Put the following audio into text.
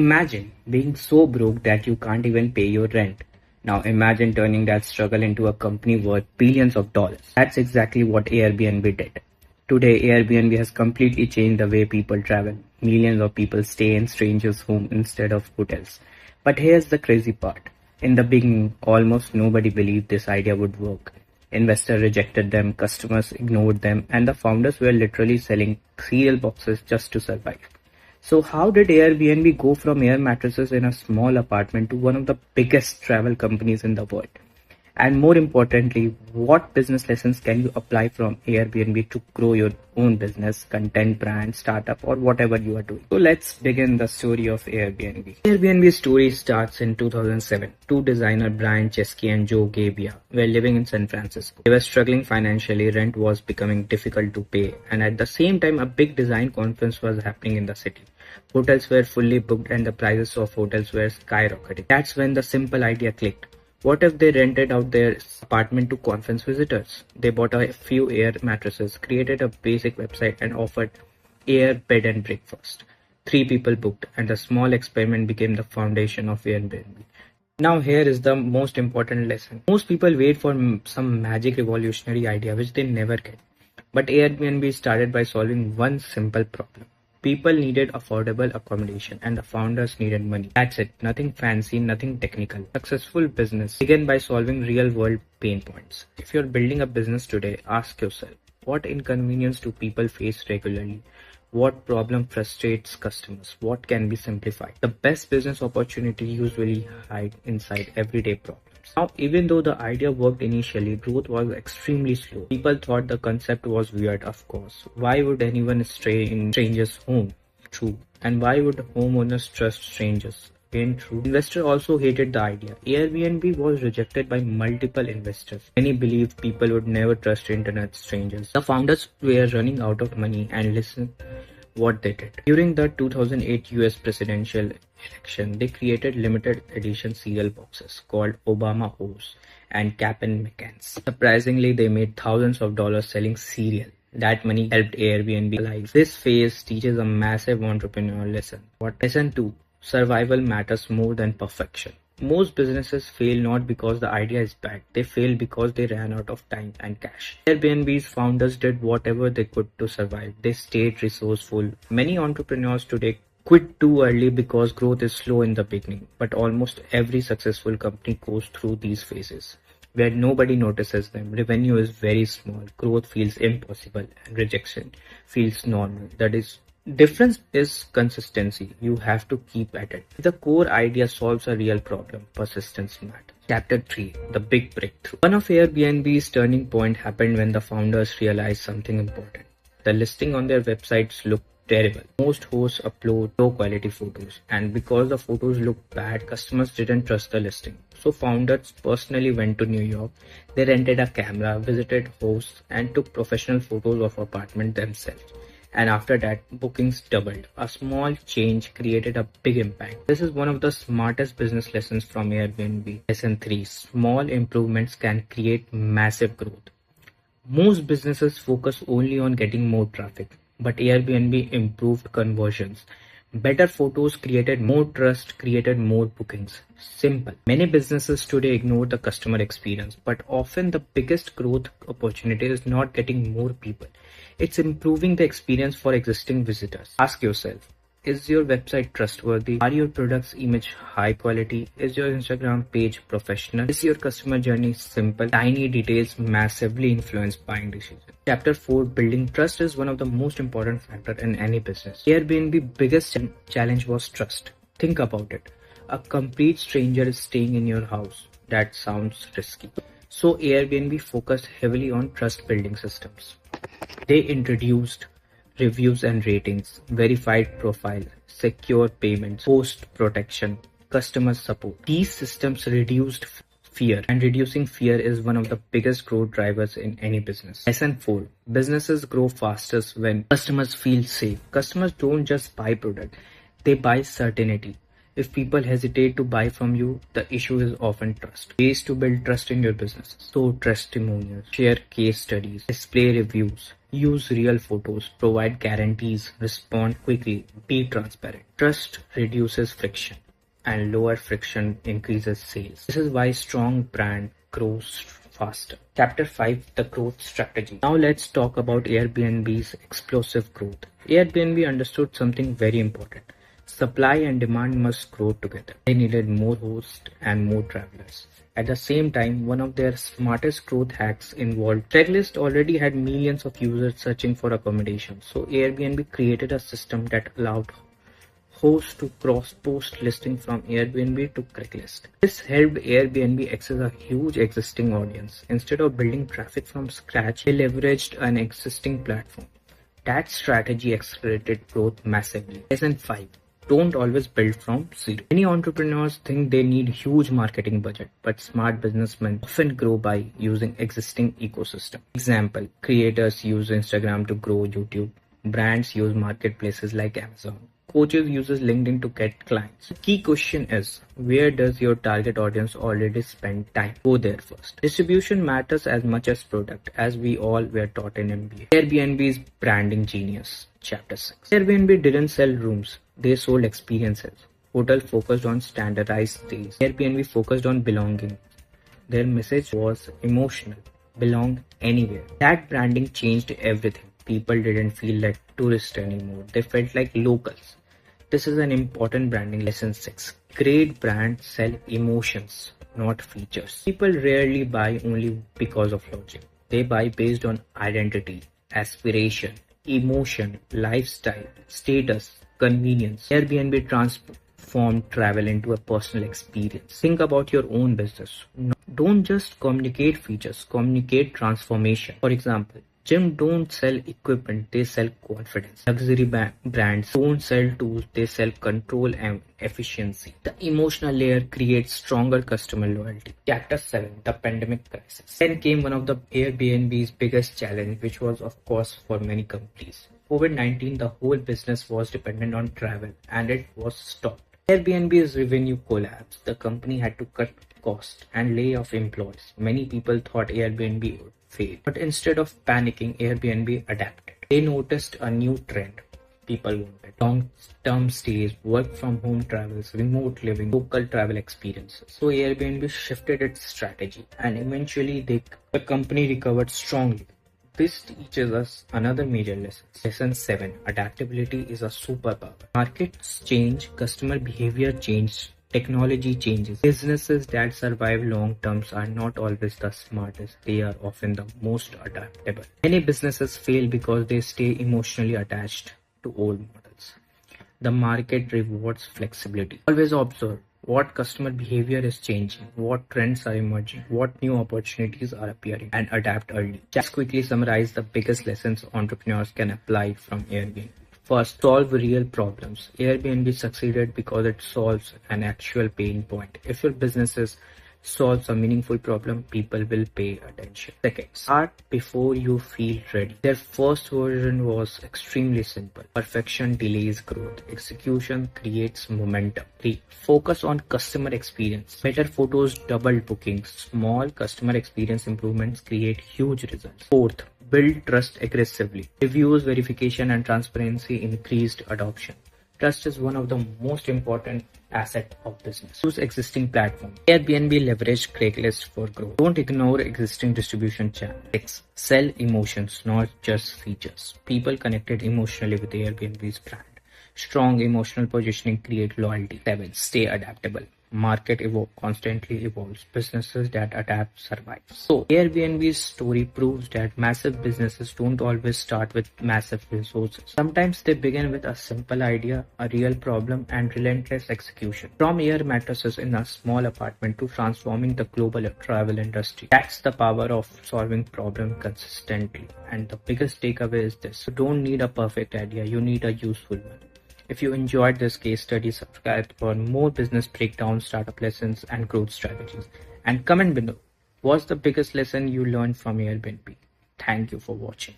Imagine being so broke that you can't even pay your rent. Now imagine turning that struggle into a company worth billions of dollars. That's exactly what Airbnb did. Today, Airbnb has completely changed the way people travel. Millions of people stay in strangers' homes instead of hotels. But here's the crazy part. In the beginning, almost nobody believed this idea would work. Investors rejected them, customers ignored them, and the founders were literally selling cereal boxes just to survive. So how did Airbnb go from air mattresses in a small apartment to one of the biggest travel companies in the world? And more importantly, what business lessons can you apply from Airbnb to grow your own business, content brand, startup, or whatever you are doing? So let's begin the story of Airbnb. Airbnb's story starts in 2007. Two designers, Brian Chesky and Joe Gebbia, were living in San Francisco. They were struggling financially, rent was becoming difficult to pay, and at the same time, a big design conference was happening in the city. Hotels were fully booked and the prices of hotels were skyrocketing. That's when the simple idea clicked. What if they rented out their apartment to conference visitors? They bought a few air mattresses, created a basic website, and offered air bed and breakfast. 3 people booked, and the small experiment became the foundation of Airbnb. Now here is the most important lesson. Most people wait for some magic revolutionary idea which they never get. But Airbnb started by solving one simple problem. People needed affordable accommodation and the founders needed money. That's it. Nothing fancy, nothing technical. Successful business begin by solving real world pain points. If you're building a business today, ask yourself, what inconvenience do people face regularly? What problem frustrates customers? What can be simplified? The best business opportunity usually hide inside everyday problems. Now, even though the idea worked initially, growth was extremely slow. People thought the concept was weird, of course. Why would anyone stay in strangers' home? True. And why would homeowners trust strangers? Again, true. Investors also hated the idea. Airbnb was rejected by multiple investors. Many believed people would never trust internet strangers. The founders were running out of money and listen what they did. During the 2008 US presidential election, they created limited edition cereal boxes called Obama O's and Cap'n McCann's. Surprisingly, they made thousands of dollars selling cereal. That money helped Airbnb alive. This phase teaches a massive entrepreneurial lesson. What lesson 2? Survival matters more than perfection. Most businesses fail not because the idea is bad, they fail because they ran out of time and cash. Airbnb's founders did whatever they could to survive. They stayed resourceful. Many entrepreneurs today quit too early because growth is slow in the beginning, but almost every successful company goes through these phases where nobody notices them. Revenue is very small, growth feels impossible, and rejection feels normal. That is difference is consistency. You have to keep at it. The core idea solves a real problem. Persistence matters. Chapter 3. The Big Breakthrough. One of Airbnb's turning point happened when the founders realized something important. The listing on their websites looked terrible. Most hosts upload low quality photos, and because the photos looked bad, customers didn't trust the listing. So founders personally went to New York. They rented a camera, visited hosts, and took professional photos of apartment themselves. And after that, bookings doubled. A small change created a big impact. This is one of the smartest business lessons from Airbnb. Lesson 3. Small improvements can create massive growth. Most businesses focus only on getting more traffic, but Airbnb improved conversions. Better photos created more trust, created more bookings. Simple. Many businesses today ignore the customer experience, but often the biggest growth opportunity is not getting more people. It's improving the experience for existing visitors. Ask yourself, is your website trustworthy? Are your products' image high quality? Is your Instagram page professional? Is your customer journey simple? Tiny details massively influence buying decisions. Chapter 4. Building trust is one of the most important factors in any business. Airbnb's biggest challenge was trust. Think about it. A complete stranger is staying in your house. That sounds risky. So Airbnb focused heavily on trust building systems. They introduced reviews and ratings, verified profile, secure payments, post protection, customer support. These systems reduced fear, and reducing fear is one of the biggest growth drivers in any business. Lesson 4. Businesses grow fastest when customers feel safe. Customers don't just buy product, they buy certainty. If people hesitate to buy from you, the issue is often trust. Ways to build trust in your business. So testimonials, share case studies, display reviews, use real photos, provide guarantees, respond quickly, be transparent. Trust reduces friction and lower friction increases sales. This is why strong brand grows faster. Chapter 5, the growth strategy. Now let's talk about Airbnb's explosive growth. Airbnb understood something very important. Supply and demand must grow together. They needed more hosts and more travelers. At the same time, one of their smartest growth hacks involved Craigslist already had millions of users searching for accommodation. So Airbnb created a system that allowed hosts to cross-post listings from Airbnb to Craigslist. This helped Airbnb access a huge existing audience. Instead of building traffic from scratch, they leveraged an existing platform. That strategy accelerated growth massively. Lesson 5. Don't always build from zero. Many entrepreneurs think they need huge marketing budget, but smart businessmen often grow by using existing ecosystem. Example, creators use Instagram to grow YouTube. Brands use marketplaces like Amazon. Coaches uses LinkedIn to get clients. The key question is, where does your target audience already spend time? Go there first. Distribution matters as much as product, as we all were taught in MBA. Airbnb's branding genius. Chapter 6. Airbnb didn't sell rooms, they sold experiences. Hotel focused on standardized stays. Airbnb focused on belonging. Their message was emotional. Belong anywhere. That branding changed everything. People didn't feel like tourists anymore. They felt like locals. This is an important branding lesson 6. Great brands sell emotions, not features. People rarely buy only because of logic. They buy based on identity, aspiration, emotion, lifestyle, status, convenience. Airbnb transformed travel into a personal experience. Think about your own business. Don't just communicate features, communicate transformation. For example, gym don't sell equipment, they sell confidence. Luxury brands don't sell tools, they sell control and efficiency. The emotional layer creates stronger customer loyalty. Chapter 7, the pandemic crisis. Then came one of the Airbnb's biggest challenge, which was of course for many companies. COVID-19, the whole business was dependent on travel and it was stopped. Airbnb's revenue collapsed. The company had to cut costs and lay off employees. Many people thought Airbnb would fail. But instead of panicking, Airbnb adapted. They noticed a new trend. People wanted long-term stays, work from home travels, remote living, local travel experiences. So Airbnb shifted its strategy and eventually the company recovered strongly. This teaches us another major lesson. Lesson 7. Adaptability is a superpower. Markets change, customer behavior changes, technology changes. Businesses that survive long terms are not always the smartest. They are often the most adaptable. Many businesses fail because they stay emotionally attached to old models. The market rewards flexibility. Always observe what customer behavior is changing, what trends are emerging, what new opportunities are appearing, and adapt early. Just quickly summarize the biggest lessons entrepreneurs can apply from Airbnb. First, solve real problems. Airbnb succeeded because it solves an actual pain point. If your business solves a meaningful problem, people will pay attention. Second, start before you feel ready. Their first version was extremely simple. Perfection delays growth. Execution creates momentum. 3. Focus on customer experience. Better photos double bookings. Small customer experience improvements create huge results. Fourth, build trust aggressively. Reviews, verification, and transparency increased adoption. Trust is one of the most important assets of business. Use existing platform. Airbnb leveraged Craigslist for growth. Don't ignore existing distribution channels. 6. Sell emotions, not just features. People connected emotionally with Airbnb's brand. Strong emotional positioning create loyalty. 7. Stay adaptable. Market constantly evolves. Businesses that adapt survive. So Airbnb's story proves that massive businesses don't always start with massive resources. Sometimes they begin with a simple idea, a real problem, and relentless execution. From air mattresses in a small apartment to transforming the global travel industry. That's the power of solving problems consistently. And the biggest takeaway is this: you don't need a perfect idea, you need a useful one. If you enjoyed this case study, subscribe for more business breakdowns, startup lessons, and growth strategies. And comment below, what's the biggest lesson you learned from Airbnb? Thank you for watching.